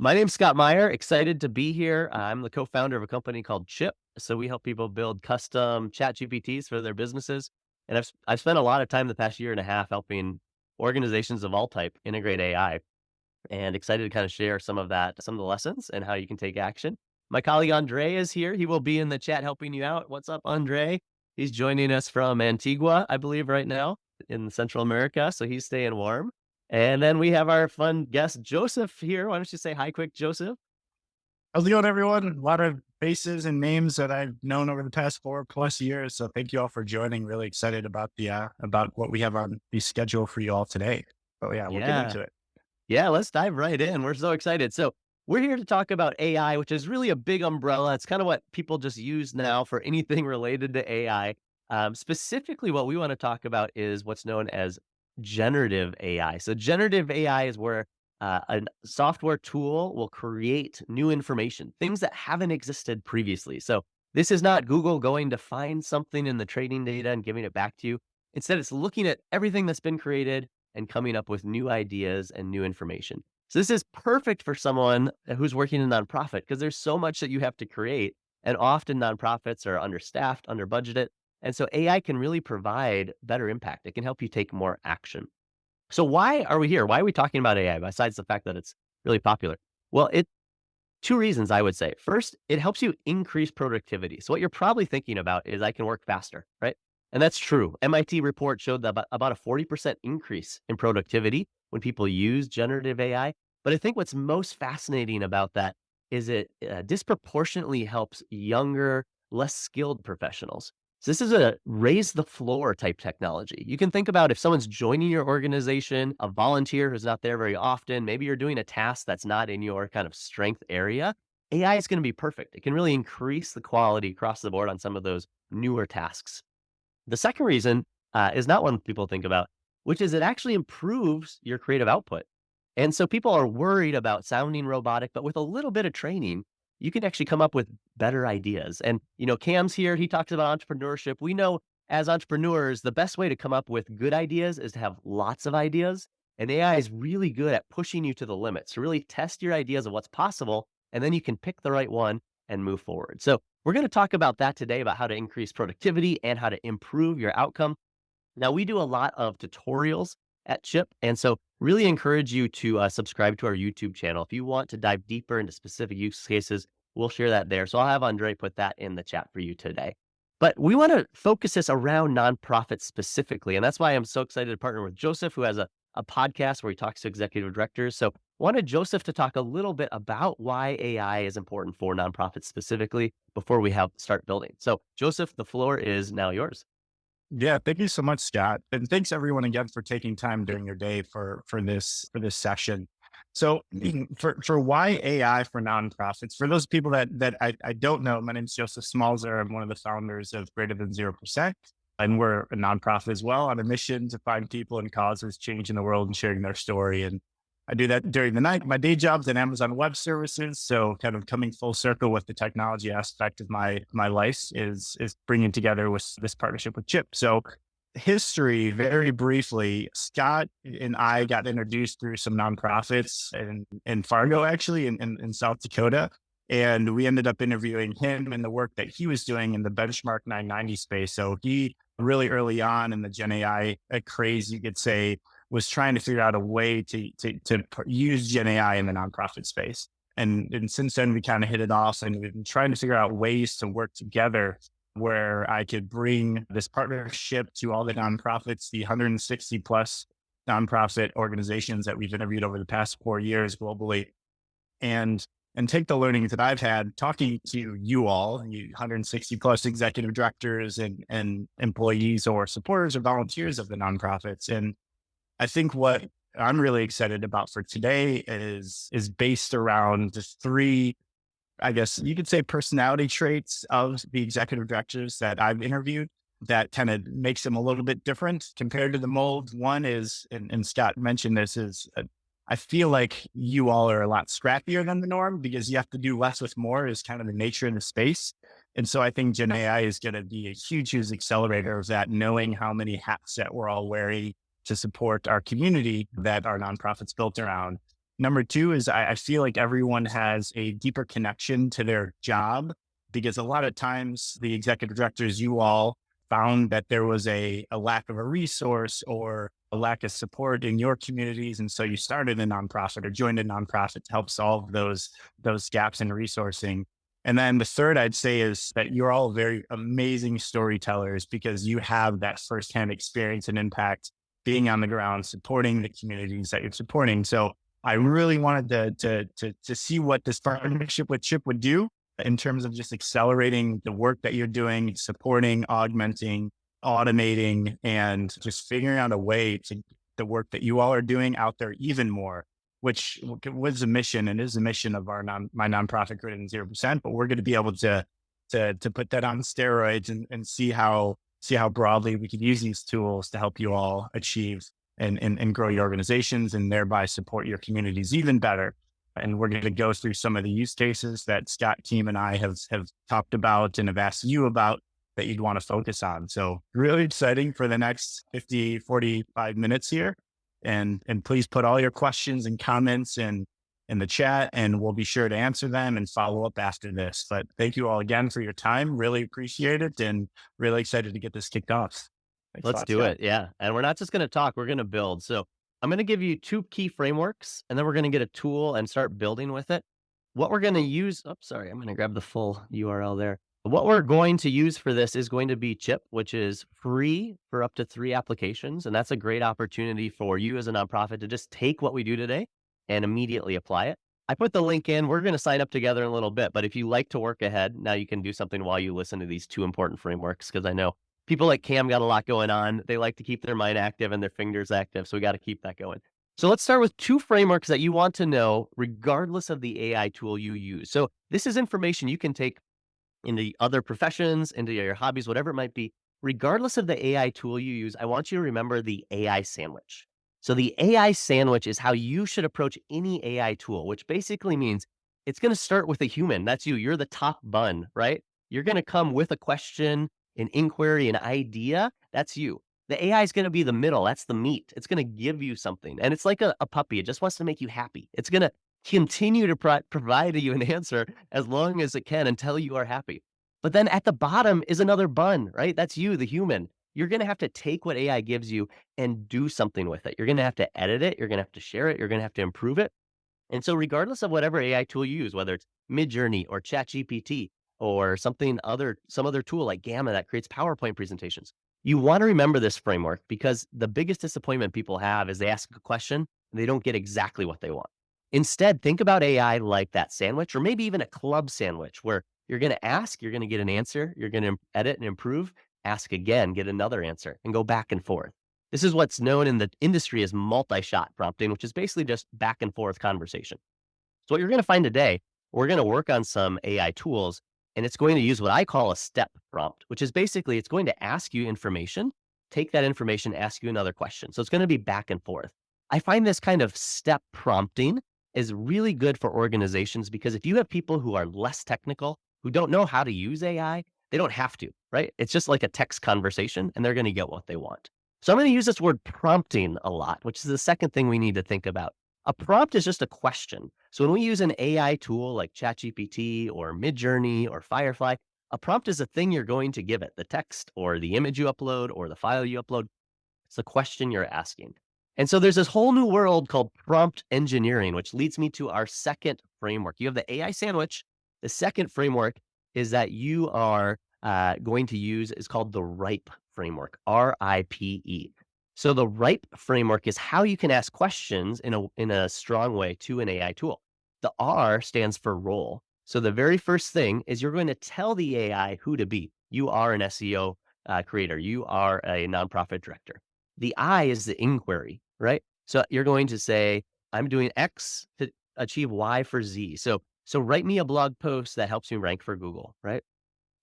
My name's Scott Meyer. Excited to be here. I'm the co-founder of a company called Chipp. So we help people build custom chat GPTs for their businesses. And I've spent a lot of time the past year and a half helping organizations of all type integrate AI, and excited to kind of share some of the lessons and how you can take action. My colleague Andre is here. He will be in the chat helping you out. What's up, Andre? He's joining us from Antigua, I believe, right now in Central America. So he's staying warm. And then we have our fun guest, Joseph, here. Why don't you say hi quick, Joseph? How's it going, everyone? A lot of faces and names that I've known over the past 4+ years. So thank you all for joining. Really excited about about what we have on the schedule for you all today. Oh yeah, we'll get Yeah. into it. Yeah, let's dive right in. We're so excited. So, we're here to talk about AI, which is really a big umbrella. It's kind of what people just use now for anything related to AI. Specifically, what we want to talk about is what's known as generative AI. So, generative AI is where a software tool will create new information, things that haven't existed previously. So, this is not Google going to find something in the training data and giving it back to you. Instead, it's looking at everything that's been created and coming up with new ideas and new information. So this is perfect for someone who's working in a nonprofit because there's so much that you have to create. And often nonprofits are understaffed, under budgeted. And so AI can really provide better impact. It can help you take more action. So why are we here? Why are we talking about AI besides the fact that it's really popular? Well, it two reasons I would say. First, it helps you increase productivity. So what you're probably thinking about is I can work faster, right? And that's true. MIT report showed that about a 40% increase in productivity when people use generative AI. But I think what's most fascinating about that is it disproportionately helps younger, less skilled professionals. So this is a raise the floor type technology. You can think about if someone's joining your organization, a volunteer who's not there very often, maybe you're doing a task that's not in your kind of strength area. AI is going to be perfect. It can really increase the quality across the board on some of those newer tasks. The second reason is not one people think about, which is it actually improves your creative output. And so people are worried about sounding robotic, but with a little bit of training, you can actually come up with better ideas. And, Cam's here. He talks about entrepreneurship. We know as entrepreneurs, the best way to come up with good ideas is to have lots of ideas. And AI is really good at pushing you to the limits to really test your ideas of what's possible. And then you can pick the right one and move forward. So we're going to talk about that today about how to increase productivity and how to improve your outcome. Now, we do a lot of tutorials at Chip, and so really encourage you to subscribe to our YouTube channel. If you want to dive deeper into specific use cases, we'll share that there. So I'll have Andre put that in the chat for you today. But we want to focus this around nonprofits specifically. And that's why I'm so excited to partner with Joseph, who has a podcast where he talks to executive directors. So wanted Joseph to talk a little bit about why AI is important for nonprofits specifically before we start building. So Joseph, the floor is now yours. Yeah, thank you so much, Scott, and thanks everyone again for taking time during your day for this session. So, for why AI for nonprofits? For those people that I don't know, my name is Joseph Smalzer. I'm one of the founders of Greater Than 0%, and we're a nonprofit as well on a mission to find people and causes changing the world and sharing their story. And I do that during the night. My day job's in Amazon Web Services, so kind of coming full circle with the technology aspect of my life is bringing together with this partnership with Chip. So history, very briefly, Scott and I got introduced through some nonprofits in Fargo, actually, in South Dakota. And we ended up interviewing him and the work that he was doing in the benchmark 990 space. So he really early on in the Gen AI craze, you could say, was trying to figure out a way to use Gen AI in the nonprofit space. And since then, we kind of hit it off and we've been trying to figure out ways to work together where I could bring this partnership to all the nonprofits, the 160 plus nonprofit organizations that we've interviewed over the past 4 years globally, and take the learnings that I've had talking to you all, you 160 plus executive directors and employees or supporters or volunteers of the nonprofits. And I think what I'm really excited about for today is based around the three, I guess you could say, personality traits of the executive directors that I've interviewed that kind of makes them a little bit different compared to the mold. One is, and Scott mentioned this, is I feel like you all are a lot scrappier than the norm because you have to do less with more is kind of the nature of the space. And so I think Gen AI is going to be a huge, huge accelerator of that, knowing how many hats that we're all wearing to support our community that our nonprofits built around. Number two is I feel like everyone has a deeper connection to their job because a lot of times the executive directors, you all found that there was a lack of a resource or a lack of support in your communities. And so you started a nonprofit or joined a nonprofit to help solve those gaps in resourcing. And then the third I'd say is that you're all very amazing storytellers because you have that firsthand experience and impact being on the ground, supporting the communities that you're supporting. So I really wanted to see what this partnership with Chipp would do in terms of just accelerating the work that you're doing, supporting, augmenting, automating, and just figuring out a way to the work that you all are doing out there even more, which was a mission and is a mission of my nonprofit Greater Than 0%. But we're going to be able to put that on steroids and see how broadly we can use these tools to help you all achieve and grow your organizations and thereby support your communities even better. And we're going to go through some of the use cases that Scott, Team, and I have talked about and have asked you about that you'd want to focus on. So really exciting for the next 50, 45 minutes here. And please put all your questions and comments in the chat, and we'll be sure to answer them and follow up after this. But thank you all again for your time. Really appreciate it and really excited to get this kicked off. Thanks a Let's lot, do Scott. it. Yeah. And we're not just going to talk, we're going to build. So I'm going to give you two key frameworks and then we're going to get a tool and start building with it. What we're going to use, oh, sorry, I'm going to grab the full URL there. What we're going to use for this is going to be Chipp, which is free for up to 3 applications. And that's a great opportunity for you as a nonprofit to just take what we do today and immediately apply it. I put the link in. We're going to sign up together in a little bit. But if you like to work ahead, now you can do something while you listen to these two important frameworks because I know people like Cam got a lot going on. They like to keep their mind active and their fingers active. So we got to keep that going. So let's start with 2 frameworks that you want to know regardless of the AI tool you use. So this is information you can take into other professions, into your hobbies, whatever it might be. Regardless of the AI tool you use, I want you to remember the AI sandwich. So the AI sandwich is how you should approach any AI tool, which basically means it's going to start with a human. That's you. You're the top bun, right? You're going to come with a question, an inquiry, an idea. That's you. The AI is going to be the middle. That's the meat. It's going to give you something. And it's like a puppy. It just wants to make you happy. It's going to continue to provide you an answer as long as it can until you are happy. But then at the bottom is another bun, right? That's you, the human. You're going to have to take what AI gives you and do something with it. You're going to have to edit it. You're going to have to share it. You're going to have to improve it. And so regardless of whatever AI tool you use, whether it's Midjourney or ChatGPT or some other tool like Gamma that creates PowerPoint presentations, you want to remember this framework because the biggest disappointment people have is they ask a question and they don't get exactly what they want. Instead, think about AI like that sandwich or maybe even a club sandwich where you're going to ask, you're going to get an answer, you're going to edit and improve, ask again, get another answer, and go back and forth. This is what's known in the industry as multi-shot prompting, which is basically just back and forth conversation. So what you're going to find today, we're going to work on some AI tools, and it's going to use what I call a step prompt, which is basically it's going to ask you information, take that information, ask you another question. So it's going to be back and forth. I find this kind of step prompting is really good for organizations because if you have people who are less technical, who don't know how to use AI, they don't have to, right? It's just like a text conversation and they're going to get what they want. So I'm going to use this word prompting a lot, which is the second thing we need to think about. A prompt is just a question. So when we use an AI tool like ChatGPT or Midjourney or Firefly, a prompt is a thing you're going to give it, the text or the image you upload or the file you upload. It's the question you're asking. And so there's this whole new world called prompt engineering, which leads me to our second framework. You have the AI sandwich. The second framework is that you are going to use is called the RIPE framework, RIPE. So the RIPE framework is how you can ask questions in a strong way to an AI tool. The R stands for role. So the very first thing is you're going to tell the AI who to be. You are an SEO creator. You are a nonprofit director. The I is the inquiry, right? So you're going to say, I'm doing X to achieve Y for Z. So write me a blog post that helps me rank for Google, right?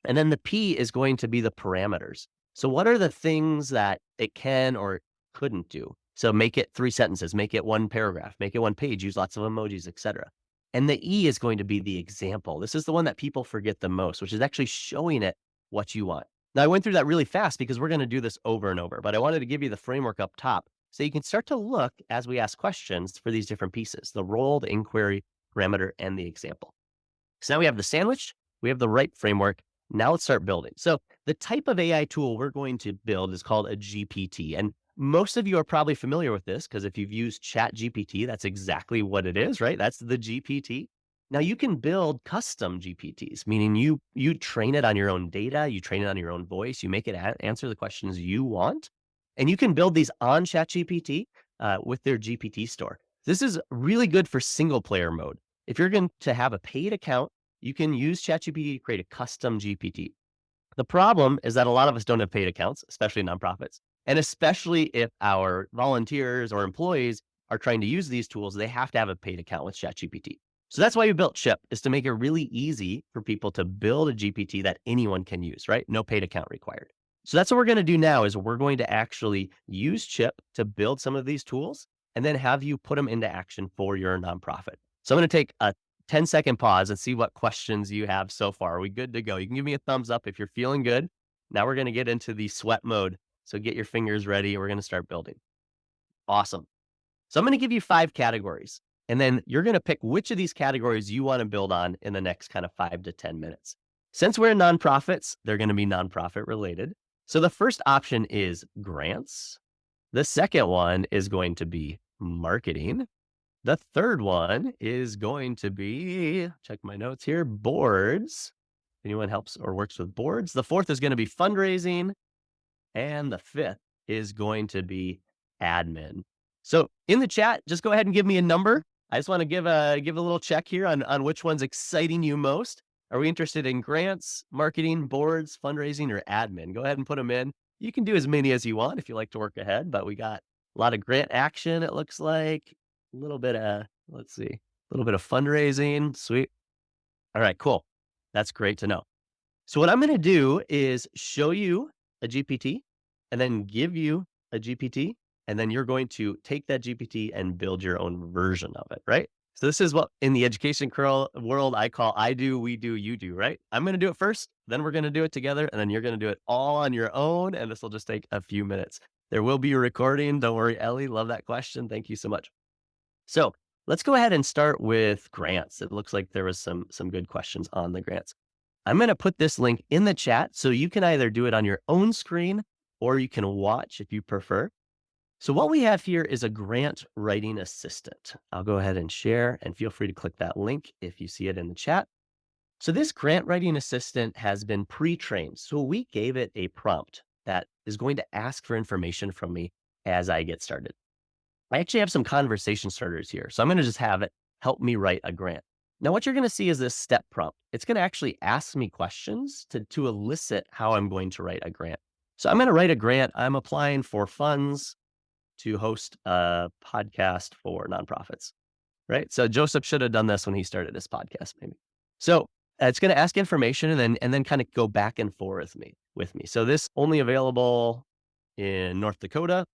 And then the P is going to be the parameters. So what are the things that it can or couldn't do? So make it 3 sentences, make it 1 paragraph, make it 1 page, use lots of emojis, etc. And the E is going to be the example. This is the one that people forget the most, which is actually showing it what you want. Now, I went through that really fast because we're going to do this over and over, but I wanted to give you the framework up top So you can start to look as we ask questions for these different pieces, the role, the inquiry, parameter, and the example. So now we have the sandwich, we have the right framework. Now let's start building. So the type of AI tool we're going to build is called a GPT. And most of you are probably familiar with this because if you've used Chat GPT, that's exactly what it is, right? That's the GPT. Now you can build custom GPTs, meaning you train it on your own data, you train it on your own voice, you make it answer the questions you want, and you can build these on Chat GPT with their GPT store. This is really good for single player mode. If you're going to have a paid account, you can use ChatGPT to create a custom GPT. The problem is that a lot of us don't have paid accounts, especially nonprofits. And especially if our volunteers or employees are trying to use these tools, they have to have a paid account with ChatGPT. So that's why we built Chipp, is to make it really easy for people to build a GPT that anyone can use, right? No paid account required. So that's what we're going to do now is we're going to actually use Chipp to build some of these tools and then have you put them into action for your nonprofit. So I'm going to take a 10-second pause and see what questions you have so far. Are we good to go? You can give me a thumbs up if you're feeling good. Now we're going to get into the sweat mode. So get your fingers ready. We're going to start building. Awesome. So I'm going to give you 5 categories, and then you're going to pick which of these categories you want to build on in the next kind of 5 to 10 minutes. Since we're nonprofits, they're going to be nonprofit related. So the first option is grants. The second one is going to be marketing. The third one is going to be, check my notes here, boards. Anyone helps or works with boards. The fourth is going to be fundraising. And the fifth is going to be admin. So in the chat, just go ahead and give me a number. I just want to give a little check here on which one's exciting you most. Are we interested in grants, marketing, boards, fundraising, or admin? Go ahead and put them in. You can do as many as you want if you like to work ahead, but we got a lot of grant action, it looks like. A little bit of, let's see, a little bit of fundraising. Sweet. All right, cool. That's great to know. So what I'm going to do is show you a GPT and then give you a GPT, and then you're going to take that GPT and build your own version of it, right? So this is what in the education world I call I do, we do, you do, right? I'm going to do it first, then we're going to do it together, and then you're going to do it all on your own, and this will just take a few minutes. There will be a recording. Don't worry, Ellie. Love that question. Thank you so much. So let's go ahead and start with grants. It looks like there was some good questions on the grants. I'm going to put this link in the chat so you can either do it on your own screen or you can watch if you prefer. So what we have here is a grant writing assistant. I'll go ahead and share and feel free to click that link if you see it in the chat. So this grant writing assistant has been pre-trained. So we gave it a prompt that is going to ask for information from me as I get started. I actually have some conversation starters here. So I'm going to just have it help me write a grant. Now, what you're going to see is this step prompt. It's going to actually ask me questions to elicit how I'm going to write a grant. So I'm going to write a grant. I'm applying for funds to host a podcast for nonprofits, right? So Joseph should have done this when he started this podcast, maybe. So it's going to ask information and then kind of go back and forth with me. So this only available in North Dakota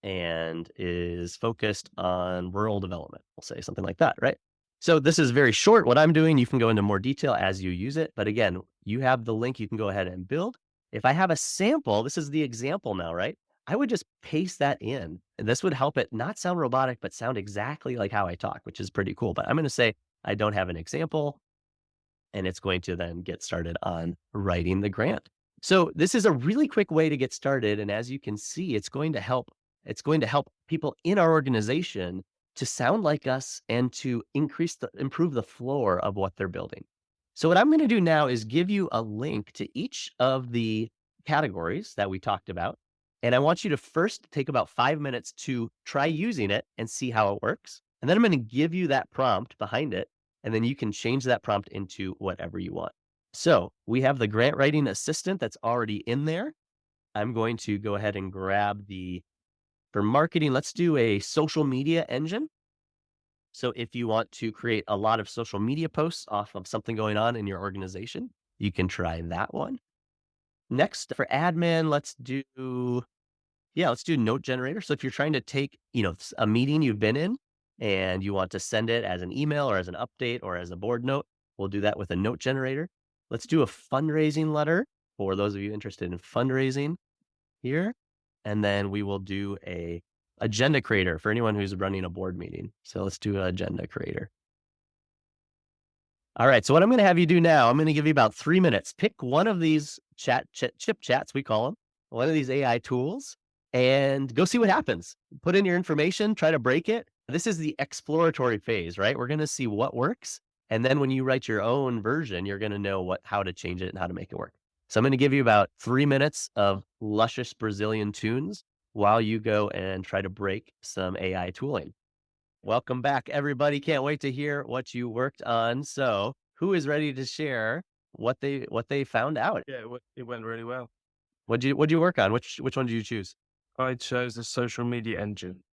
and is focused on rural development. We'll say something like that, right? So this is very short. What I'm doing, you can go into more detail as you use it. But again, you have the link, you can go ahead and build. If I have a sample, this is the example now, right? I would just paste that in, and this would help it not sound robotic, but sound exactly like how I talk, which is pretty cool. But I'm going to say I don't have an example, and it's going to then get started on writing the grant. So this is a really quick way to get started. And as you can see, it's going to help people in our organization to sound like us and to improve the floor of what they're building. So what I'm going to do now is give you a link to each of the categories that we talked about. And I want you to first take about 5 minutes to try using it and see how it works. And then I'm going to give you that prompt behind it. And then you can change that prompt into whatever you want. So we have the grant writing assistant that's already in there. I'm going to go ahead and grab for marketing, let's do a social media engine. So if you want to create a lot of social media posts off of something going on in your organization, you can try that one. Next, for admin, let's do note generator. So if you're trying to take, a meeting you've been in and you want to send it as an email or as an update or as a board note, we'll do that with a note generator. Let's do a fundraising letter for those of you interested in fundraising here. And then we will do a agenda creator for anyone who's running a board meeting. So let's do agenda creator. All right. So what I'm going to have you do now, I'm going to give you about 3 minutes. Pick one of these chip chats, we call them, one of these AI tools, and go see what happens. Put in your information, try to break it. This is the exploratory phase, right? We're going to see what works. And then when you write your own version, you're going to know how to change it and how to make it work. So I'm going to give you about 3 minutes of luscious Brazilian tunes while you go and try to break some AI tooling. Welcome back, everybody. Can't wait to hear what you worked on. So, who is ready to share what they found out? Yeah, it went really well. What'd you work on? Which one did you choose? I chose the social media engine.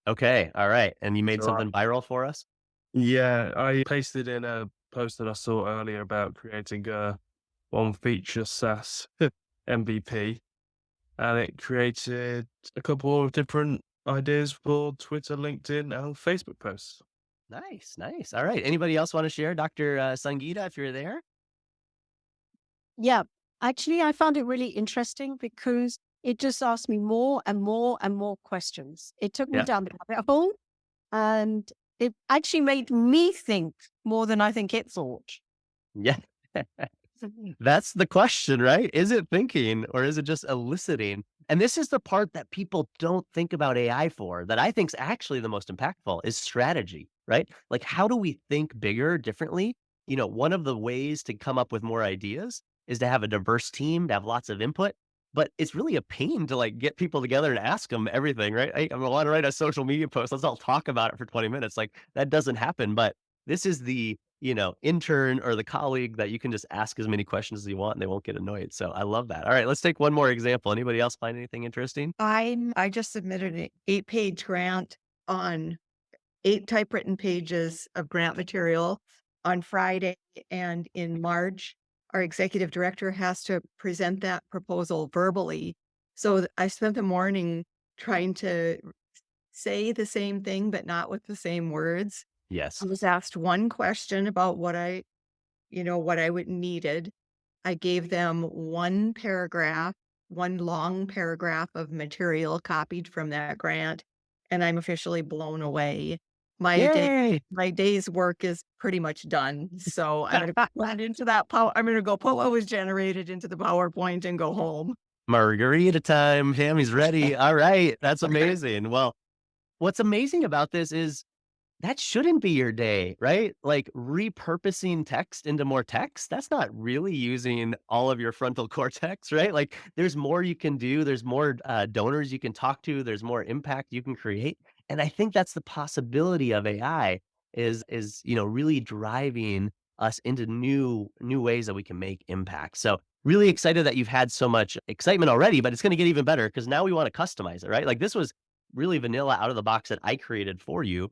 Okay, all right. And you made So something viral for us? yeah, I pasted in a post that I saw earlier about creating a one feature SaaS MVP, and it created a couple of different ideas for Twitter, LinkedIn, and Facebook posts. Nice, nice. All right. Anybody else want to share? Dr. Sangeeta, if you're there? Yeah, actually, I found it really interesting because it just asked me more and more and more questions. It took me Yeah. down the rabbit hole and it actually made me think more than I think it thought. Yeah. That's the question, right? Is it thinking or is it just eliciting? And this is the part that people don't think about AI for that I think is actually the most impactful is strategy, right? Like, how do we think bigger, differently? One of the ways to come up with more ideas is to have a diverse team, to have lots of input. But it's really a pain to like get people together and ask them everything, right? Hey, I want to write a social media post. Let's all talk about it for 20 minutes. Like that doesn't happen. But this is the intern or the colleague that you can just ask as many questions as you want and they won't get annoyed. So I love that. All right, let's take one more example. Anybody else find anything interesting? I just submitted an 8-page grant on 8 typewritten pages of grant material on Friday, and in March, our executive director has to present that proposal verbally. So I spent the morning trying to say the same thing, but not with the same words. I Yes. was asked one question about what I would needed. I gave them one long paragraph of material copied from that grant, and I'm officially blown away. My day Yay. my day's work is pretty much done. So I'm gonna put that into that power I'm gonna go put what was generated into the PowerPoint and go home. Margarita time. Tammy's ready. All right. That's amazing. Well, what's amazing about this is that shouldn't be your day, right? Like repurposing text into more text, that's not really using all of your frontal cortex, right? Like there's more you can do, there's more donors you can talk to, there's more impact you can create. And I think that's the possibility of AI is really driving us into new ways that we can make impact. So really excited that you've had so much excitement already, but it's going to get even better because now we want to customize it, right? Like this was really vanilla out of the box that I created for you,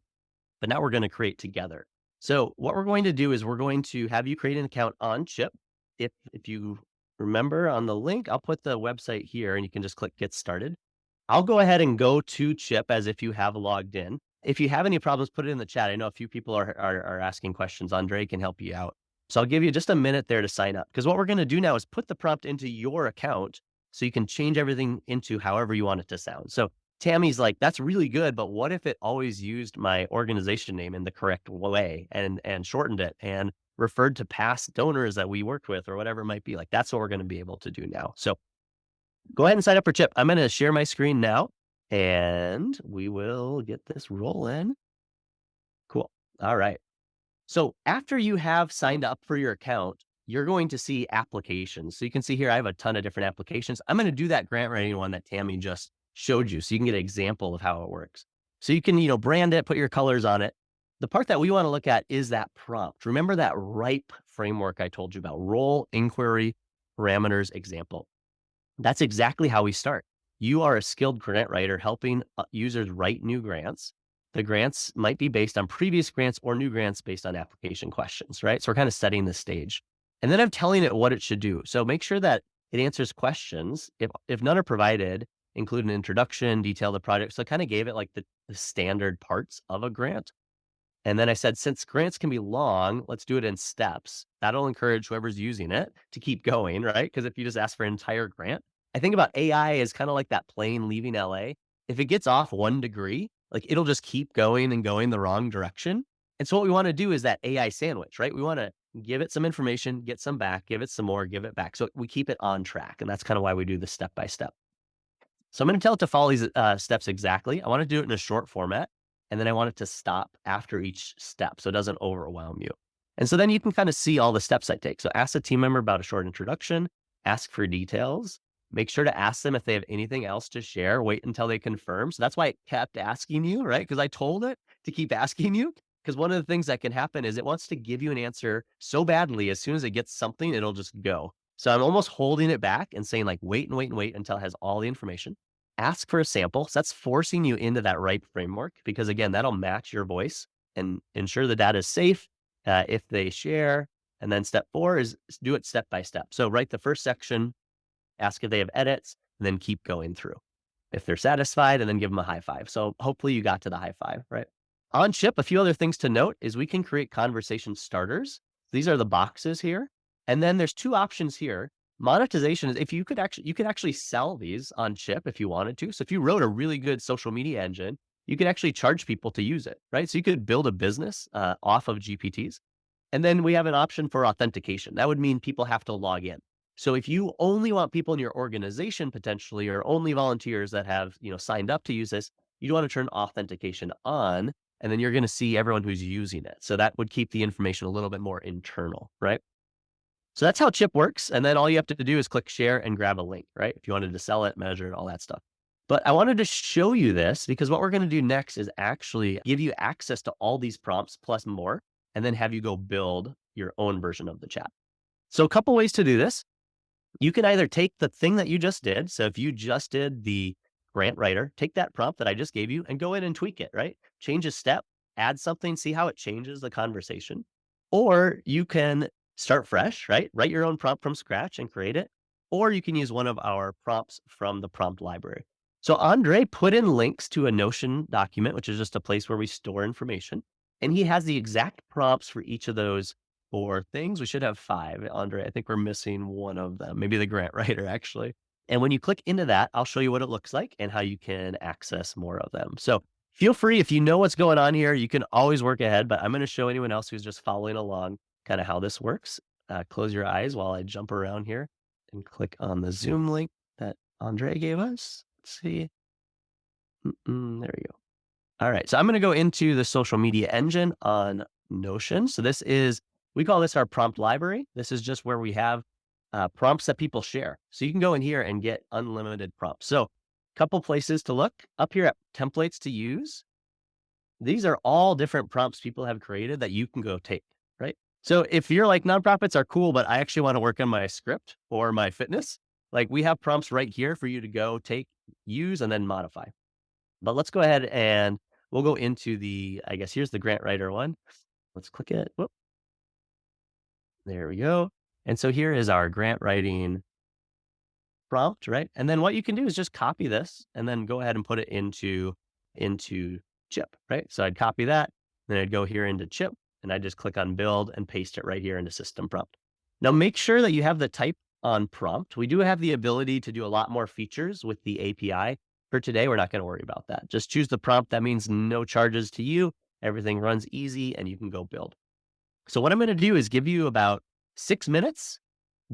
but now we're going to create together. So what we're going to do is we're going to have you create an account on Chip. If you remember on the link, I'll put the website here and you can just click get started. I'll go ahead and go to Chip as if you have logged in. If you have any problems, put it in the chat. I know a few people are asking questions. Andre can help you out. So I'll give you just a minute there to sign up because what we're going to do now is put the prompt into your account so you can change everything into however you want it to sound. So Tammy's like, that's really good, but what if it always used my organization name in the correct way and shortened it and referred to past donors that we worked with or whatever it might be? Like that's what we're going to be able to do now. So go ahead and sign up for Chip. I'm going to share my screen now and we will get this rolling. Cool. All right. So after you have signed up for your account, you're going to see applications. So you can see here, I have a ton of different applications. I'm going to do that grant writing one that Tammy just showed you. So you can get an example of how it works. So you can, brand it, put your colors on it. The part that we want to look at is that prompt. Remember that RIPE framework I told you about: role, inquiry, parameters, example. That's exactly how we start. You are a skilled grant writer helping users write new grants. The grants might be based on previous grants or new grants based on application questions, right? So we're kind of setting the stage. And then I'm telling it what it should do. So make sure that it answers questions. If none are provided, include an introduction, detail the project. So I kind of gave it like the standard parts of a grant. And then I said, since grants can be long, let's do it in steps. That'll encourage whoever's using it to keep going, right? Because if you just ask for an entire grant, I think about AI as kind of like that plane leaving LA. if it gets off 1 degree, like it'll just keep going and going the wrong direction. And so what we want to do is that AI sandwich, right? We want to give it some information, get some back, give it some more, give it back. So we keep it on track. And that's kind of why we do the step by step. So I'm going to tell it to follow these steps exactly. I want to do it in a short format. And then I want it to stop after each step so it doesn't overwhelm you. And so then you can kind of see all the steps I take. So ask a team member about a short introduction, ask for details, make sure to ask them if they have anything else to share, wait until they confirm. So that's why it kept asking you, right? Because I told it to keep asking you. Because one of the things that can happen is it wants to give you an answer so badly, as soon as it gets something, it'll just go. So I'm almost holding it back and saying like, wait and wait and wait until it has all the information. Ask for a sample. So that's forcing you into that right framework because again, that'll match your voice and ensure the data is safe if they share. And then step 4 is do it step by step. So write the first section, ask if they have edits, and then keep going through. If they're satisfied, and then give them a high five. So hopefully you got to the high five, right? On Chipp, a few other things to note is we can create conversation starters. These are the boxes here. And then there's 2 options here. Monetization is if you could actually sell these on Chipp if you wanted to. So if you wrote a really good social media engine, you could actually charge people to use it, right? So you could build a business off of GPTs. And then we have an option for authentication. That would mean people have to log in. So if you only want people in your organization potentially, or only volunteers that have, signed up to use this, you want to turn authentication on, and then you're going to see everyone who's using it. So that would keep the information a little bit more internal, right? So that's how Chipp works. And then all you have to do is click share and grab a link, right? If you wanted to sell it, measure it, all that stuff. But I wanted to show you this because what we're going to do next is actually give you access to all these prompts plus more, and then have you go build your own version of the chat. So a couple ways to do this. You can either take the thing that you just did. So if you just did the grant writer, take that prompt that I just gave you and go in and tweak it, right? Change a step, add something, see how it changes the conversation. Or you can start fresh, right? Write your own prompt from scratch and create it. Or you can use one of our prompts from the prompt library. So Andre put in links to a Notion document, which is just a place where we store information. And he has the exact prompts for each of those 4 things. We should have 5, Andre. I think we're missing one of them, maybe the grant writer, actually. And when you click into that, I'll show you what it looks like and how you can access more of them. So feel free, if you know what's going on here, you can always work ahead, but I'm going to show anyone else who's just following along kind of how this works. Close your eyes while I jump around here and click on the Zoom link that Andre gave us. Let's see. There we go. All right. So I'm going to go into the social media engine on Notion. So we call this our prompt library. This is just where we have prompts that people share. So you can go in here and get unlimited prompts. So a couple places to look up here at templates to use. These are all different prompts people have created that you can go take, right? So if you're like, nonprofits are cool, but I actually want to work on my script or my fitness, like we have prompts right here for you to go take, use, and then modify. But let's go ahead and we'll go into here's the grant writer one. Let's click it. Whoop. There we go. And so here is our grant writing prompt, right? And then what you can do is just copy this and then go ahead and put it into Chipp, right? So I'd copy that, then I'd go here into Chipp and I just click on build and paste it right here into system prompt. Now make sure that you have the type on prompt. We do have the ability to do a lot more features with the API. For today, we're not going to worry about that. Just choose the prompt. That means no charges to you. Everything runs easy and you can go build. So what I'm going to do is give you about 6 minutes.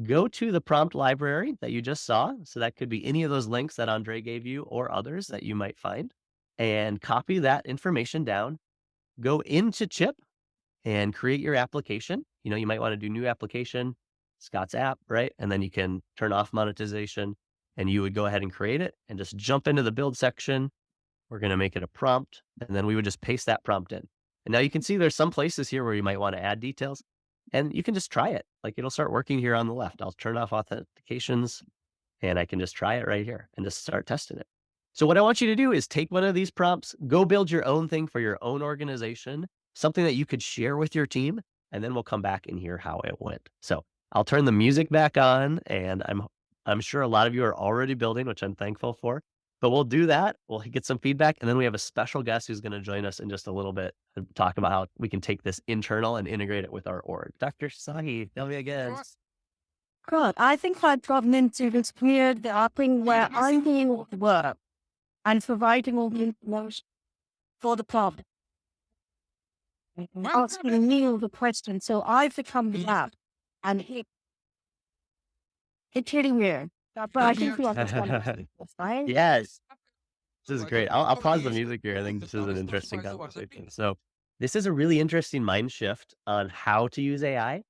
Go to the prompt library that you just saw. So that could be any of those links that Andre gave you or others that you might find, and copy that information down. Go into Chipp and create your application. You might want to do new application, Scott's app, right? And then you can turn off monetization and you would go ahead and create it and just jump into the build section. We're going to make it a prompt, and then we would just paste that prompt in. And now you can see there's some places here where you might want to add details, and you can just try it. Like it'll start working here on the left. I'll turn off authentications and I can just try it right here and just start testing it. So what I want you to do is take one of these prompts, go build your own thing for your own organization, something that you could share with your team, and then we'll come back and hear how it went. So I'll turn the music back on, and I'm sure a lot of you are already building, which I'm thankful for. But we'll do that. We'll get some feedback. And then we have a special guest who's going to join us in just a little bit and talk about how we can take this internal and integrate it with our org. Dr. Sahi, tell me again. Good. I think I've gotten into this weird thing where I'm doing work and providing all the information for the prompt, asking me all the questions. So I've become the app, and it's hitting weird. But I think you understand this, right? Yes. This is great. I'll pause the music here. I think this is an interesting conversation. So this is a really interesting mind shift on how to use AI.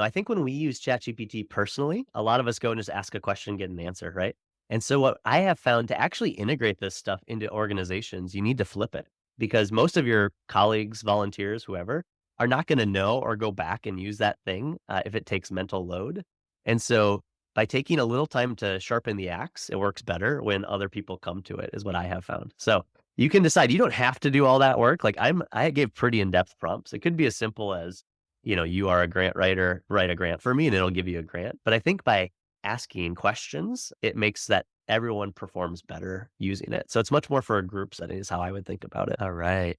I think when we use ChatGPT personally, a lot of us go and just ask a question, get an answer, right? And so what I have found to actually integrate this stuff into organizations, you need to flip it because most of your colleagues, volunteers, whoever, are not going to know or go back and use that thing if it takes mental load. And so by taking a little time to sharpen the axe, it works better when other people come to it, is what I have found. So you can decide. You don't have to do all that work. Like I gave pretty in-depth prompts. It could be as simple as, you are a grant writer, write a grant for me, and it'll give you a grant. But I think by asking questions, it makes that everyone performs better using it. So it's much more for a group setting is how I would think about it. All right.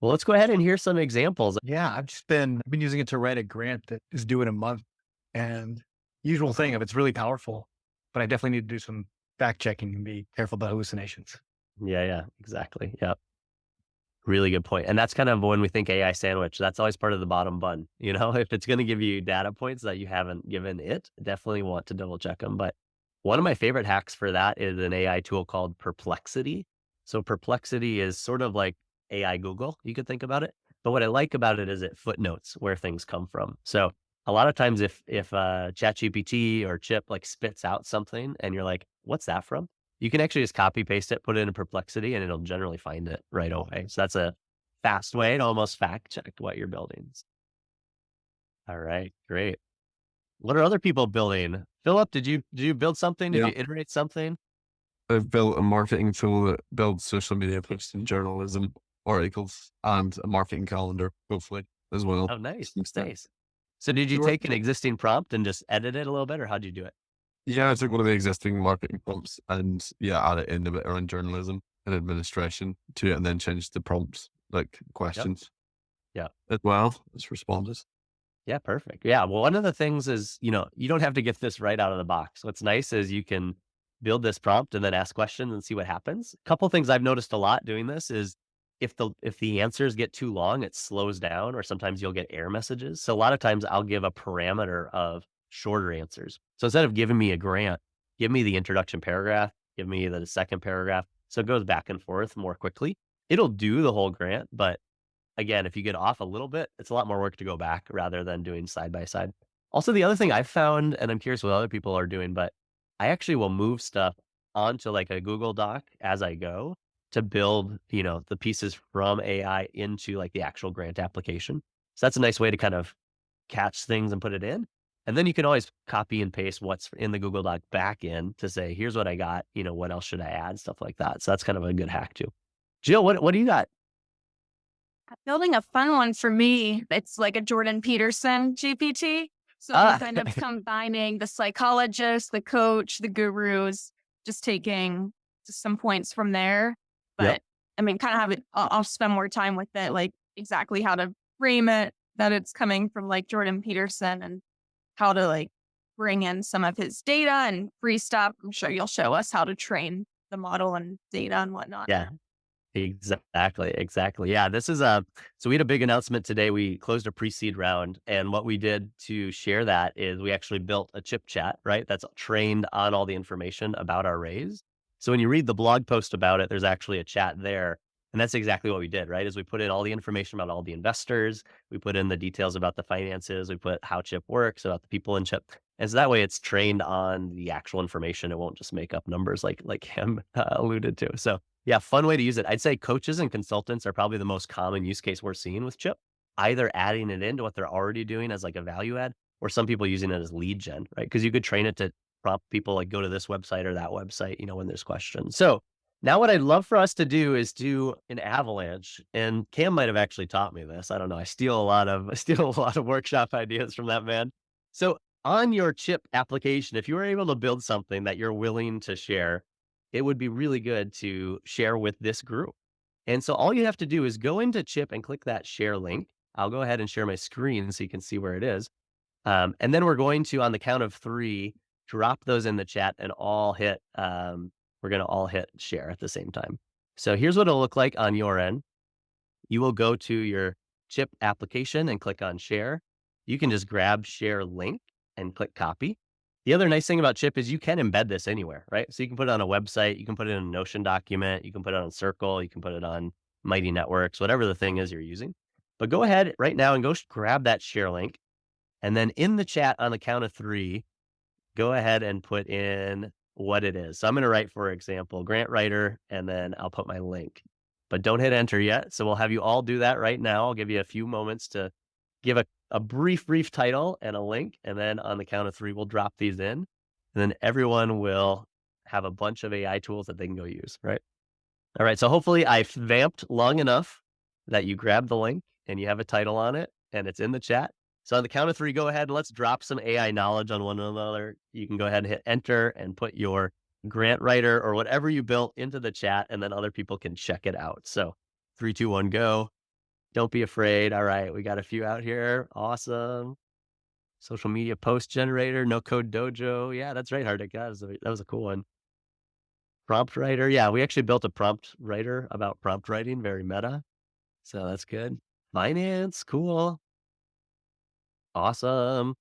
Well, let's go ahead and hear some examples. Yeah, I've been using it to write a grant that is due in a month. And usual thing of it's really powerful, but I definitely need to do some fact checking and be careful about hallucinations. Yeah, exactly. Yeah. Really good point. And that's kind of when we think AI sandwich, that's always part of the bottom bun. If it's going to give you data points that you haven't given it, definitely want to double check them. But one of my favorite hacks for that is an AI tool called Perplexity. So Perplexity is sort of like AI Google, you could think about it. But what I like about it is it footnotes where things come from. So a lot of times if ChatGPT or Chipp like spits out something and you're like, what's that from? You can actually just copy paste it, put it in Perplexity, and it'll generally find it right away. So that's a fast way to almost fact check what you're building. All right, great. What are other people building? Philip, did you build something? Did Yeah, you iterate something? I've built a marketing tool that builds social media posts and journalism articles and a marketing calendar, hopefully, as well. Oh, nice, Some stuff. nice. So did you Sure. take an existing prompt and just edit it a little bit, or how'd you do it? Yeah, I took one of the existing marketing prompts and add it in a bit around journalism and administration to it and then changed the prompts, like Yep. questions Yeah. as well as responded. Yeah, perfect. Yeah. Well, one of the things is, you don't have to get this right out of the box. What's nice is you can build this prompt and then ask questions and see what happens. A couple things I've noticed a lot doing this is if the answers get too long, it slows down, or sometimes you'll get error messages. So a lot of times I'll give a parameter of shorter answers. So instead of giving me a grant, give me the introduction paragraph, give me the second paragraph. So it goes back and forth more quickly. It'll do the whole grant, but again, if you get off a little bit, it's a lot more work to go back rather than doing side by side. Also, the other thing I've found, and I'm curious what other people are doing, but I actually will move stuff onto like a Google Doc as I go to build, the pieces from AI into like the actual grant application. So that's a nice way to kind of catch things and put it in. And then you can always copy and paste what's in the Google Doc back in to say, here's what I got, what else should I add, stuff like that. So that's kind of a good hack too. Jill, what do you got? Building a fun one for me, it's like a Jordan Peterson GPT. So I'm Ah, kind of combining the psychologist, the coach, the gurus, just taking just some points from there. yep. But I mean, kind of have it, I'll spend more time with it, like exactly how to frame it, that it's coming from like Jordan Peterson and how to like bring in some of his data and free stuff. I'm sure you'll show us how to train the model and data and whatnot. Yeah. Exactly. Yeah, this is so we had a big announcement today. We closed a pre-seed round, and what we did to share that is we actually built a Chipp chat, right? That's trained on all the information about our raise. So when you read the blog post about it, there's actually a chat there. And that's exactly what we did, right? Is we put in all the information about all the investors, we put in the details about the finances, we put how Chipp works, about the people in Chipp. And so that way it's trained on the actual information. It won't just make up numbers like him alluded to. So yeah, fun way to use it. I'd say coaches and consultants are probably the most common use case we're seeing with Chipp, either adding it into what they're already doing as like a value add, or some people using it as lead gen, right? Because you could train it to prompt people like go to this website or that website, when there's questions. So now what I'd love for us to do is do an avalanche. And Cam might have actually taught me this. I don't know. I steal a lot of workshop ideas from that man. So on your Chipp application, if you were able to build something that you're willing to share, it would be really good to share with this group. And so all you have to do is go into Chipp and click that share link. I'll go ahead and share my screen so you can see where it is. And then we're going to, on the count of three, drop those in the chat and all hit we're going to all hit share at the same time. So here's what it'll look like on your end. You will go to your Chipp application and click on share. You can just grab share link and click copy. The other nice thing about Chipp is you can embed this anywhere, right? So you can put it on a website, you can put it in a Notion document, you can put it on Circle, you can put it on Mighty Networks, whatever the thing is you're using. But go ahead right now and go grab that share link. And then in the chat on the count of 3, go ahead and put in what it is. So I'm going to write, for example, grant writer, and then I'll put my link. But don't hit enter yet. So we'll have you all do that right now. I'll give you a few moments to give a brief title and a link. And then on the count of 3, we'll drop these in. And then everyone will have a bunch of AI tools that they can go use, right? All right. So hopefully I've vamped long enough that you grab the link and you have a title on it and it's in the chat. So on the count of 3, go ahead and let's drop some AI knowledge on one another. You can go ahead and hit enter and put your grant writer or whatever you built into the chat, and then other people can check it out. So 3, 2, 1, go. Don't be afraid. All right, we got a few out here. Awesome. Social media post generator, no code dojo. Yeah, that's right, Hardik. That was a cool one. Prompt writer. Yeah, we actually built a prompt writer about prompt writing, very meta. So that's good. Finance, cool. Awesome.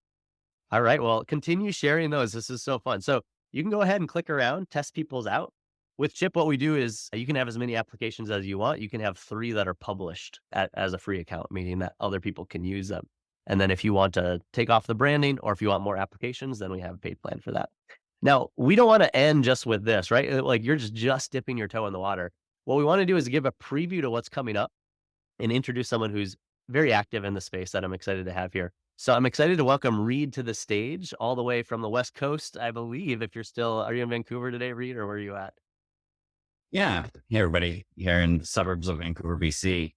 All right. Well, continue sharing those. This is so fun. So you can go ahead and click around, test people's out. With Chipp, what we do is you can have as many applications as you want. You can have 3 that are published as a free account, meaning that other people can use them. And then if you want to take off the branding or if you want more applications, then we have a paid plan for that. Now, we don't want to end just with this, right? Like you're just dipping your toe in the water. What we want to do is give a preview to what's coming up and introduce someone who's very active in the space that I'm excited to have here. So I'm excited to welcome Reed to the stage all the way from the West Coast, I believe. If you're still, are you in Vancouver today, Reed, or where are you at? Yeah. Hey, everybody here in the suburbs of Vancouver, BC.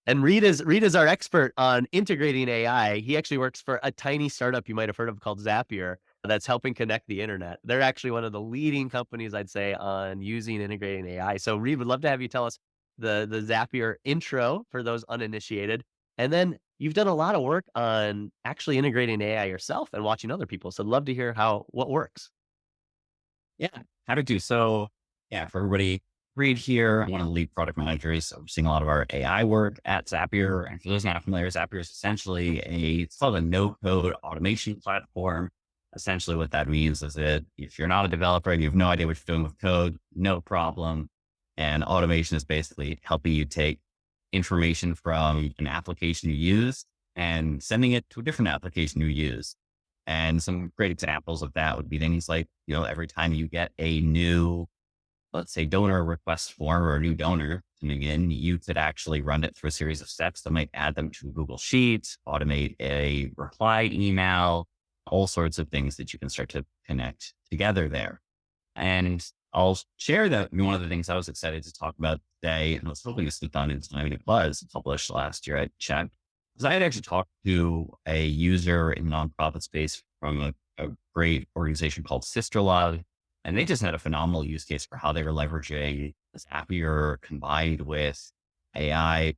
And Reed is our expert on integrating AI. He actually works for a tiny startup you might have heard of called Zapier that's helping connect the internet. They're actually one of the leading companies, I'd say, on using integrating AI. So Reed, would love to have you tell us the Zapier intro for those uninitiated. And then you've done a lot of work on actually integrating AI yourself and watching other people. So I'd love to hear what works. Yeah. How to do so. Yeah. For everybody, Reed here, I'm one of the lead product managers overseeing a lot of our AI work at Zapier. And for those not familiar, Zapier is essentially it's called a no-code automation platform. Essentially what that means is that if you're not a developer and you have no idea what you're doing with code, no problem. And automation is basically helping you take information from an application you use and sending it to a different application you use. And some great examples of that would be things like, every time you get a new, let's say, donor request form or a new donor coming in, you could actually run it through a series of steps that might add them to Google Sheets, automate a reply email, all sorts of things that you can start to connect together there. And I'll share that one of the things I was excited to talk about today, and I was hoping this was done in time, and it was published last year at Chipp, because I had actually talked to a user in the nonprofit space from a great organization called Sister Love, and they just had a phenomenal use case for how they were leveraging Zapier combined with AI,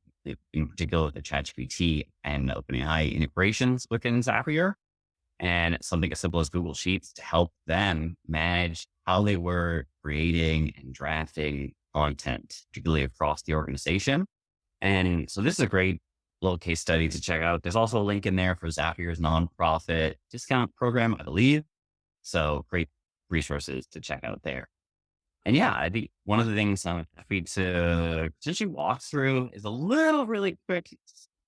in particular with the ChatGPT and OpenAI integrations within Zapier. And something as simple as Google Sheets to help them manage how they were creating and drafting content, particularly across the organization. And so this is a great little case study to check out. There's also a link in there for Zapier's nonprofit discount program, I believe. So great resources to check out there. And yeah, I think one of the things I'm happy to essentially walk through is a little really quick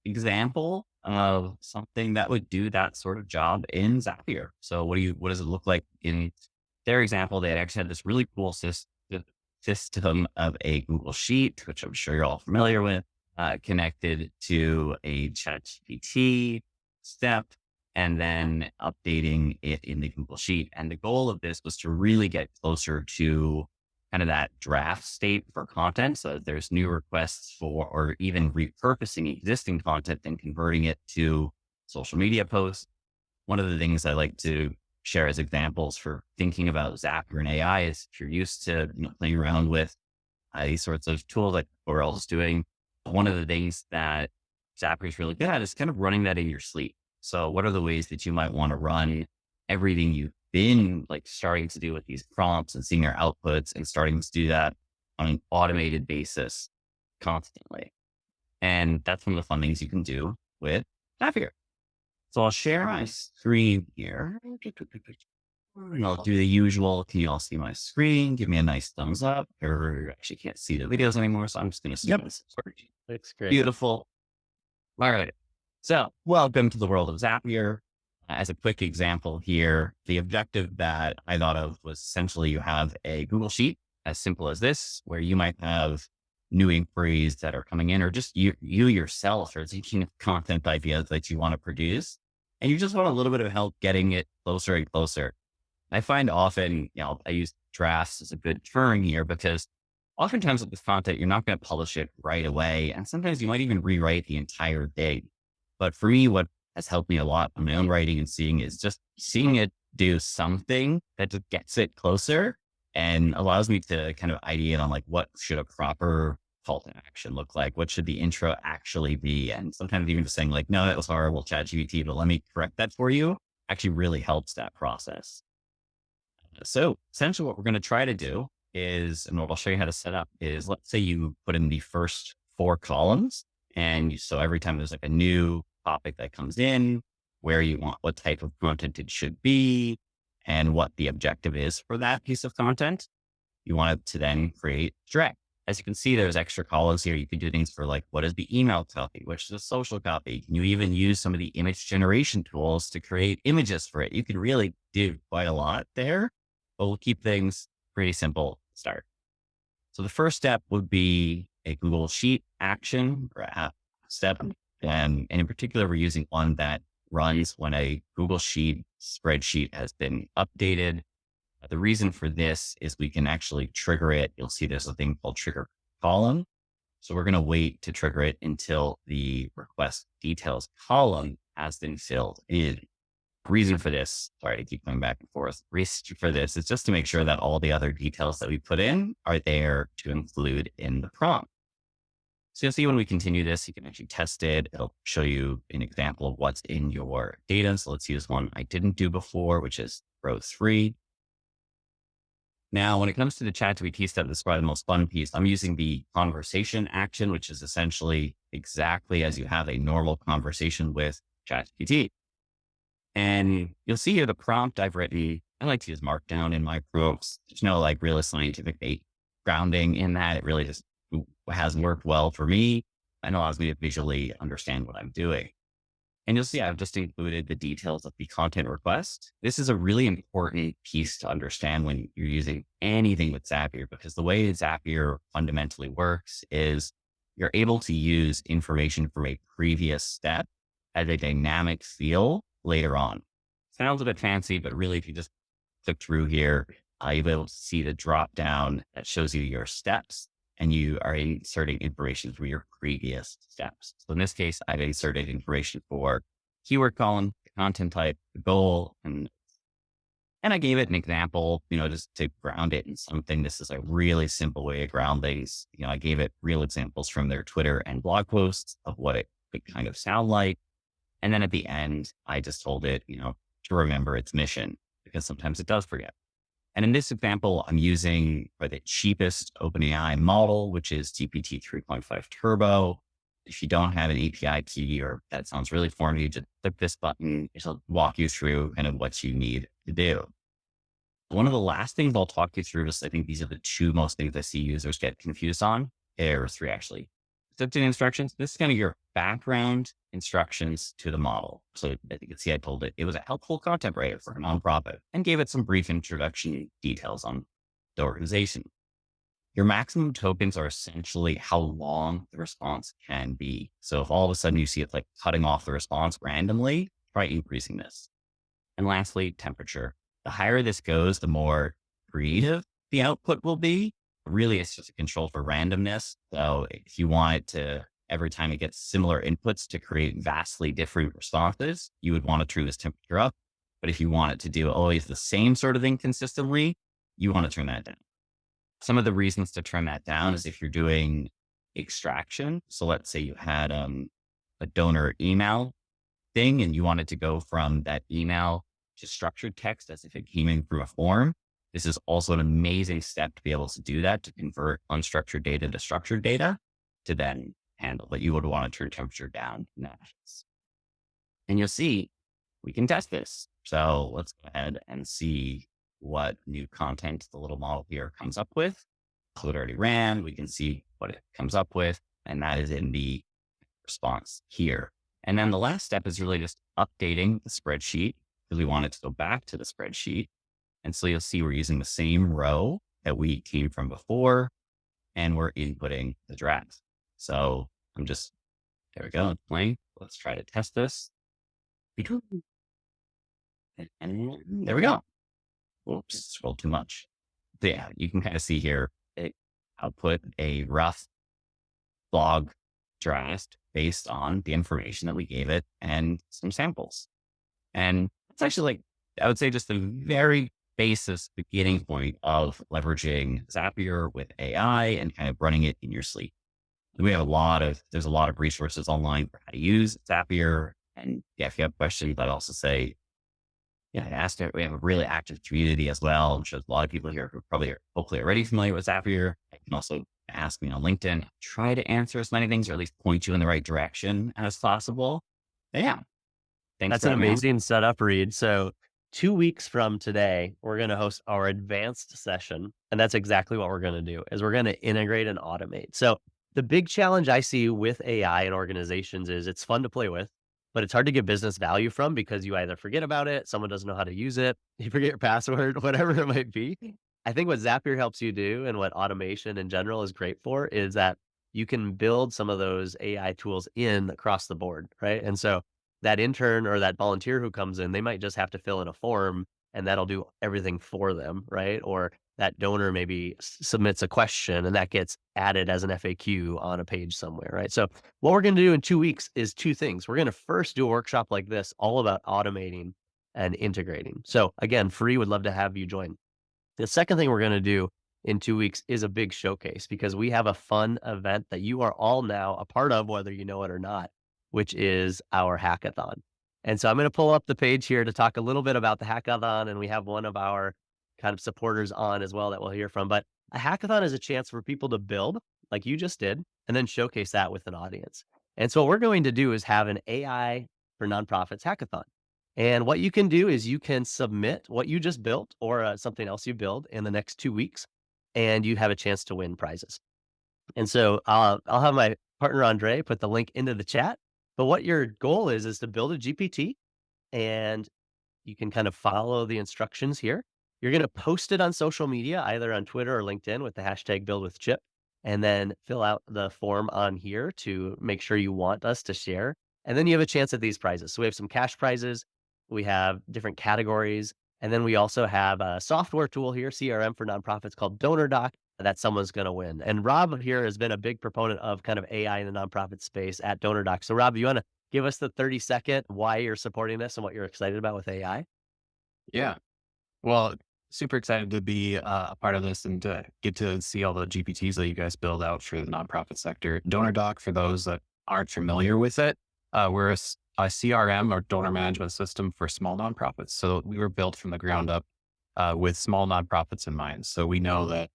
example of something that would do that sort of job in Zapier. So what does it look like in their example? They actually had this really cool system of a Google Sheet, which I'm sure you're all familiar with, connected to a ChatGPT step, and then updating it in the Google Sheet. And the goal of this was to really get closer to kind of that draft state for content. So that there's new requests for, or even repurposing existing content and converting it to social media posts. One of the things I like to share as examples for thinking about Zapier and AI is if you're used to playing around with these sorts of tools like we're all doing, one of the things that Zapier is really good at is kind of running that in your sleep. So what are the ways that you might want to run everything you been like starting to do with these prompts and seeing their outputs and starting to do that on an automated basis constantly. And that's one of the fun things you can do with Zapier. So I'll share my screen here. And I'll do the usual. Can you all see my screen? Give me a nice thumbs up. Or actually can't see the videos anymore, so I'm just going to Yep. this. Looks great. Beautiful. All right. So welcome to the world of Zapier. As a quick example here, the objective that I thought of was essentially you have a Google Sheet as simple as this, where you might have new inquiries that are coming in, or just you yourself are thinking of content ideas that you want to produce. And you just want a little bit of help getting it closer and closer. I find often, I use drafts as a good term here because oftentimes with this content, you're not going to publish it right away. And sometimes you might even rewrite the entire thing. But for me, what has helped me a lot in my own writing and seeing is just seeing it do something that just gets it closer and allows me to kind of ideate on like, what should a proper call to action look like? What should the intro actually be? And sometimes even just saying like, no, that was horrible, ChatGPT, but let me correct that for you actually really helps that process. So essentially what we're going to try to do is, and what I'll show you how to set up is, let's say you put in the first 4 columns. And so every time there's like a new topic that comes in, where you want, what type of content it should be, and what the objective is for that piece of content, you want it to then create direct. As you can see, there's extra columns here. You can do things for like, what is the email copy? Which is the social copy? Can you even use some of the image generation tools to create images for it? You can really do quite a lot there, but we'll keep things pretty simple to start. So the first step would be a Google Sheet action or app step. And in particular, we're using one that runs when a Google Sheet spreadsheet has been updated. The reason for this is we can actually trigger it. You'll see there's a thing called trigger column. So we're going to wait to trigger it until the request details column has been filled in. Reason for this, sorry to keep going back and forth. Reason for this is just to make sure that all the other details that we put in are there to include in the prompt. So you'll see when we continue this, you can actually test it. It'll show you an example of what's in your data. So let's use one I didn't do before, which is row 3. Now, when it comes to the ChatGPT step, this is probably the most fun piece. I'm using the conversation action, which is essentially exactly as you have a normal conversation with ChatGPT. And you'll see here the prompt I've written. I like to use Markdown in my prompts. There's no like real scientific grounding in that. It really just has worked well for me and allows me to visually understand what I'm doing. And you'll see I've just included the details of the content request. This is a really important piece to understand when you're using anything with Zapier, because the way Zapier fundamentally works is you're able to use information from a previous step as a dynamic field later on. Sounds a bit fancy, but really if you just click through here, you'll be able to see the drop down that shows you your steps, and you are inserting information from your previous steps. So in this case, I've inserted information for keyword column, the content type, the goal, and I gave it an example, just to ground it in something. This is a really simple way to ground things. I gave it real examples from their Twitter and blog posts of what it could kind of sound like. And then at the end, I just told it, to remember its mission, because sometimes it does forget. And in this example, I'm using the cheapest OpenAI model, which is GPT 3.5 Turbo. If you don't have an API key or that sounds really foreign to you, just click this button. It'll walk you through kind of what you need to do. One of the last things I'll talk you through is I think these are the 2 most things I see users get confused on, or 3 actually. Scripting instructions. This is kind of your background instructions to the model. So as you can see, I told it was a helpful content writer for a nonprofit and gave it some brief introduction details on the organization. Your maximum tokens are essentially how long the response can be. So if all of a sudden you see it like cutting off the response randomly, try increasing this. And lastly, temperature. The higher this goes, the more creative the output will be. Really, it's just a control for randomness. So if you want it to, every time it gets similar inputs to create vastly different responses, you would want to turn this temperature up. But if you want it to do always the same sort of thing consistently, you want to turn that down. Some of the reasons to turn that down is if you're doing extraction. So let's say you had a donor email thing and you wanted to go from that email to structured text as if it came in through a form. This is also an amazing step to be able to do that, to convert unstructured data to structured data to then handle that. You would want to turn temperature down in that case. And you'll see we can test this. So let's go ahead and see what new content the little model here comes up with. So it already ran. We can see what it comes up with, and that is in the response here. And then the last step is really just updating the spreadsheet, because we want it to go back to the spreadsheet. And so you'll see we're using the same row that we came from before, and we're inputting the draft. So there we go, it's playing. Let's try to test this. And there we go. Oops, scrolled too much. So yeah, you can kind of see here, it output a rough blog draft based on the information that we gave it and some samples. And it's actually, I would say, just the very basis beginning point of leveraging Zapier with AI and kind of running it in your sleep. There's a lot of resources online for how to use Zapier. And yeah, if you have questions, I'd also say, yeah, we have a really active community as well. I'm sure there's a lot of people here who hopefully already familiar with Zapier. You can also ask me on LinkedIn, try to answer as many things or at least point you in the right direction as possible. But yeah. Thanks. That's an amazing setup, Reed. So 2 weeks from today, we're going to host our advanced session. And that's exactly what we're going to do, is we're going to integrate and automate. So the big challenge I see with AI in organizations is it's fun to play with, but it's hard to get business value from, because you either forget about it, someone doesn't know how to use it, you forget your password, whatever it might be. I think what Zapier helps you do, and what automation in general is great for, is that you can build some of those AI tools in across the board, right? And so that intern or that volunteer who comes in, they might just have to fill in a form and that'll do everything for them, right? Or that donor maybe submits a question and that gets added as an FAQ on a page somewhere, right? So what we're going to do in 2 weeks is two things. We're going to first do a workshop like this, all about automating and integrating. So again, free, would love to have you join. The second thing we're going to do in 2 weeks is a big showcase, because we have a fun event that you are all now a part of, whether you know it or not, which is our hackathon. And so I'm going to pull up the page here to talk a little bit about the hackathon. And we have one of our kind of supporters on as well that we'll hear from. But a hackathon is a chance for people to build like you just did, and then showcase that with an audience. And so what we're going to do is have an AI for nonprofits hackathon. And what you can do is you can submit what you just built, or something else you build, in the next 2 weeks, and you have a chance to win prizes. And so I'll have my partner Andre put the link into the chat. But what your goal is to build a GPT, and you can kind of follow the instructions here. You're going to post it on social media, either on Twitter or LinkedIn, with the hashtag #BuildWithChipp, and then fill out the form on here to make sure you want us to share. And then you have a chance at these prizes. So we have some cash prizes. We have different categories. And then we also have a software tool here, CRM for nonprofits, called DonorDoc, that someone's going to win. And Rob here has been a big proponent of kind of AI in the nonprofit space at DonorDoc. So Rob, you want to give us the 30-second why you're supporting this and what you're excited about with AI? Yeah. Well, super excited to be a part of this and to get to see all the GPTs that you guys build out for the nonprofit sector. DonorDoc, for those that aren't familiar with it, we're a CRM, or donor management system, for small nonprofits. So we were built from the ground up with small nonprofits in mind. So we know that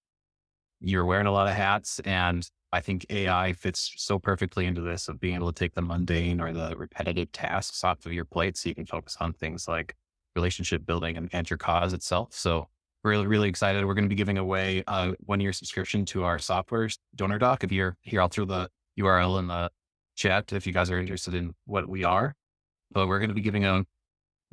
you're wearing a lot of hats, and I think AI fits so perfectly into this, of being able to take the mundane or the repetitive tasks off of your plate, so you can focus on things like relationship building and your cause itself. So we're really, really excited. We're going to be giving away a 1-year subscription to our software, DonorDoc. If you're here, I'll throw the URL in the chat if you guys are interested in what we are. But we're going to be giving a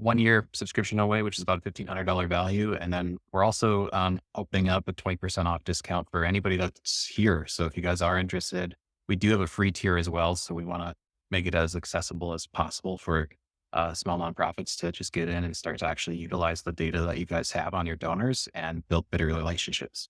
1-year subscription away, which is about $1,500 value. And then we're also opening up a 20% off discount for anybody that's here. So if you guys are interested, we do have a free tier as well. So we want to make it as accessible as possible for small nonprofits to just get in and start to actually utilize the data that you guys have on your donors and build better relationships.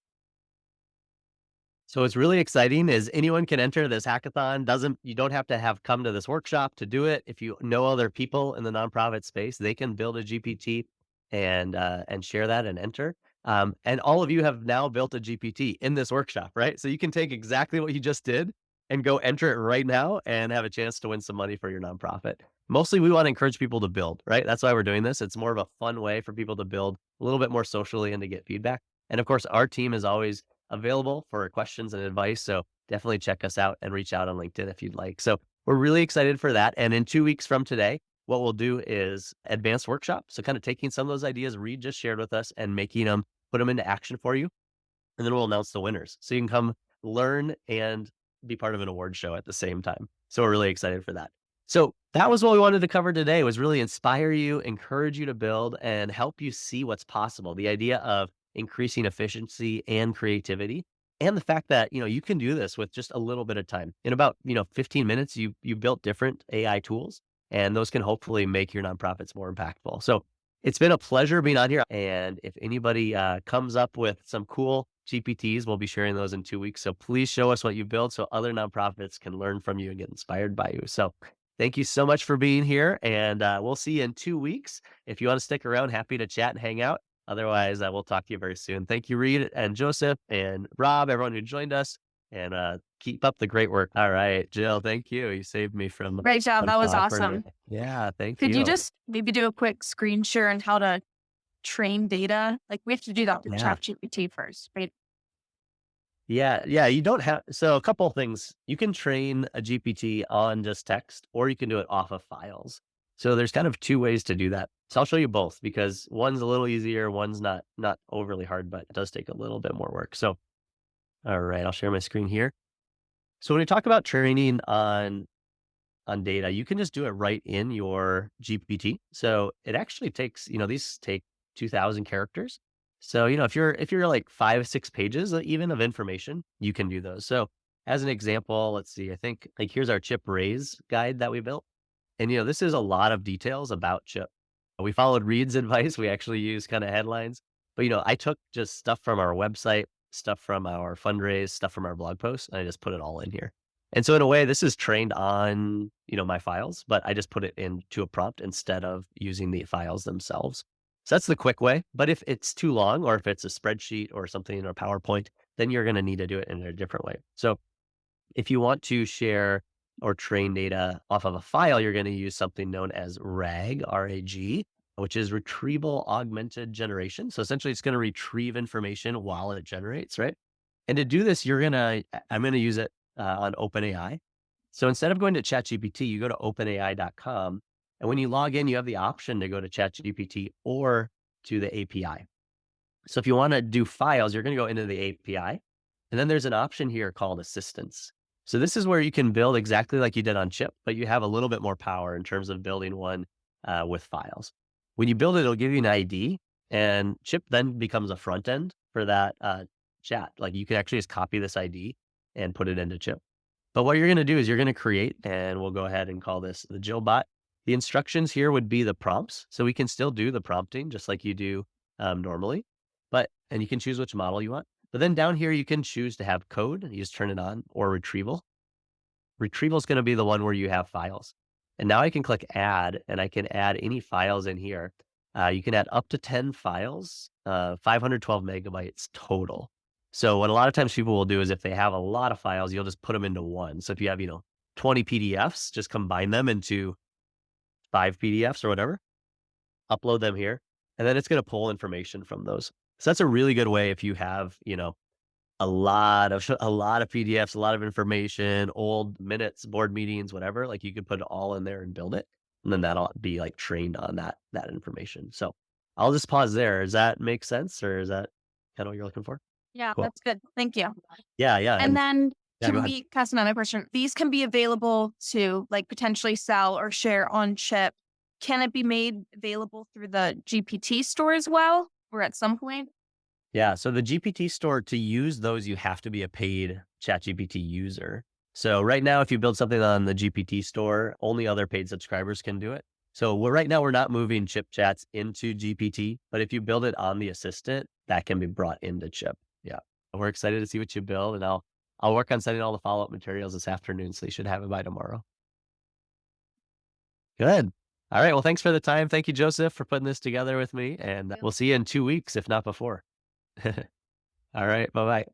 So what's really exciting is anyone can enter this hackathon. You don't have to have come to this workshop to do it. If you know other people in the nonprofit space, they can build a GPT and share that and enter. And all of you have now built a GPT in this workshop, right? So you can take exactly what you just did and go enter it right now and have a chance to win some money for your nonprofit. mostly we want to encourage people to build, right? That's why we're doing this. It's more of a fun way for people to build a little bit more socially and to get feedback. And of course, our team is always available for questions and advice. So definitely check us out and reach out on LinkedIn if you'd like. So we're really excited for that. And in 2 weeks from today, what we'll do is advanced workshop. So kind of taking some of those ideas Reed just shared with us and making them, put them into action for you. And then we'll announce the winners. So you can come learn and be part of an award show at the same time. So we're really excited for that. So that was what we wanted to cover today, was really inspire you, encourage you to build, and help you see what's possible. The idea of increasing efficiency and creativity, and the fact that, you can do this with just a little bit of time. In about, 15 minutes, you built different AI tools, and those can hopefully make your nonprofits more impactful. So it's been a pleasure being on here. And if anybody comes up with some cool GPTs, we'll be sharing those in 2 weeks. So please show us what you build so other nonprofits can learn from you and get inspired by you. So thank you so much for being here. And we'll see you in 2 weeks. If you want to stick around, happy to chat and hang out. Otherwise, we'll talk to you very soon. Thank you, Reed and Joseph and Rob, everyone who joined us. And keep up the great work. All right, Jill, thank you. You saved me from Great job. some That was awkward. awesome. Yeah, thank Could you. you just maybe do a quick screen share on how to train data? Like we have to do that with Yeah. ChatGPT first, right? Yeah, you don't have, so a couple of things. You can train a GPT on just text, or you can do it off of files. So there's kind of two ways to do that. So I'll show you both because one's a little easier, one's not overly hard, but it does take a little bit more work. So all right, I'll share my screen here. So when we talk about training on data, you can just do it right in your GPT. So it actually takes, these take 2,000 characters. So, if you're like 5, 6 pages even of information, you can do those. So as an example, let's see, I think like here's our Chipp raise guide that we built. And, this is a lot of details about Chipp. We followed Reed's advice. We actually used kind of headlines, but, I took just stuff from our website, stuff from our fundraise, stuff from our blog posts, and I just put it all in here. And so in a way, this is trained on, my files, but I just put it into a prompt instead of using the files themselves. So that's the quick way. But if it's too long, or if it's a spreadsheet or something in a PowerPoint, then you're going to need to do it in a different way. So if you want to share or train data off of a file, you're going to use something known as RAG, R-A-G, which is retrieval augmented generation. So essentially it's going to retrieve information while it generates, right? And to do this, I'm going to use it on OpenAI. So instead of going to ChatGPT, you go to openai.com. And when you log in, you have the option to go to ChatGPT or to the API. So if you want to do files, you're going to go into the API. And then there's an option here called assistance. So this is where you can build exactly like you did on Chipp, but you have a little bit more power in terms of building one with files. When you build it, it'll give you an ID, and Chipp then becomes a front end for that chat. Like you can actually just copy this ID and put it into Chipp. But what you're going to do is you're going to create, and we'll go ahead and call this the Jill bot. The instructions here would be the prompts. So we can still do the prompting just like you do normally, and you can choose which model you want. But then down here, you can choose to have code. You just turn it on, or retrieval. Retrieval is going to be the one where you have files. And now I can click add, and I can add any files in here. You can add up to 10 files, 512 megabytes total. So what a lot of times people will do is if they have a lot of files, you'll just put them into one. So if you have, 20 PDFs, just combine them into 5 PDFs or whatever, upload them here, and then it's going to pull information from those. So that's a really good way if you have, a lot of PDFs, a lot of information, old minutes, board meetings, whatever. Like you could put it all in there and build it, and then that'll be like trained on that information. So I'll just pause there. Does that make sense, or is that kind of what you're looking for? Yeah, Cool. that's good. Thank you. Yeah. And then yeah, go can ahead. we ask another question? These can be available to like potentially sell or share on Chipp. Can it be made available through the GPT store as well, or at some point? Yeah. So the GPT store, to use those, you have to be a paid ChatGPT user. So right now, if you build something on the GPT store, only other paid subscribers can do it. So right now, we're not moving Chipp chats into GPT, but if you build it on the assistant, that can be brought into Chipp. Yeah. We're excited to see what you build, and I'll work on sending all the follow-up materials this afternoon, so you should have it by tomorrow. Good. All right. Well, thanks for the time. Thank you, Joseph, for putting this together with me, and we'll see you in 2 weeks, if not before. All right. Bye-bye.